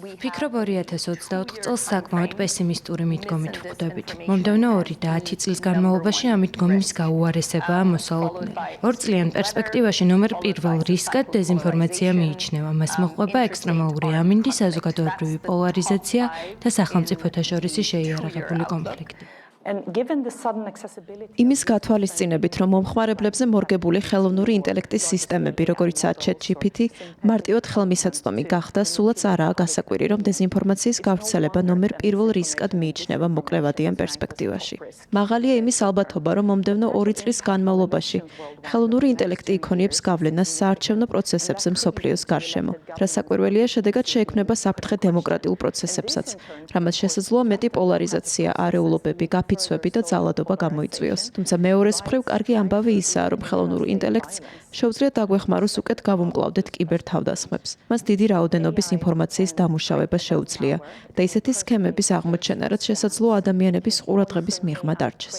ვფიქრობ 2024 წელს საკმაოდ პესიმისტური მიდგომით ვხვდებით. მომდევნო 2 და 10 წლის განმავლობაში ამ მიდგომის გაუარესებაა მოსალოდნელი. 2 წლიან პერსპექტივაში ნომერ პირველ რისკად დეზინფორმაცია მიიჩნევა. მას მოჰყვება ექსტრემალური ამინდი, საზოგადოებრივი პოლარიზაცია და სახელმწიფოთა შორისი შეიარაღებული კონფლიქტი. იმის გათვალისწინებით, რომ მომხმარებლებზე მორგებული ხელოვნური ინტელექტის სისტემები, როგორიცაა ChatGPT, მარტივად ხელმისაწვდომი გახდა, სულაც არაა გასაკვირი, რომ დეზინფორმაციის გავრცელება ნომერ პირველ რისკად მიიჩნევა მოკლევადიან პერსპექტივაში. მაღალია იმის ალბათობა, რომ მომდევნო 2 წლის განმავლობაში ხელოვნური ინტელექტი იქონიებს გავლენას საარჩევნო პროცესებზე მსოფლიოს გარშემო. რასაკვირველია, შედეგად შეექმნება საფრთხე დემოკრატიულ პროცესებსაც, რამაც შესაძლოა მეტი პოლარიზაცია, არეულობები, ფიცვები და ძალადობა გამოიწვიოს. თუმცა მეორეს მხრივ კარგი ამბავი ისაა, რომ ხელოვნურ ინტელექტს შეუძლია დაგვეხმაროს უკეთ გავუმკლავდეთ კიბერთავდასხმებს. მას დიდი რაოდენობის ინფორმაციის დამუშავება შეუძლია და ისეთი სქემების აღმოჩენა, რაც შესაძლოა ადამიანების ყურადღების მიღმა დარჩეს.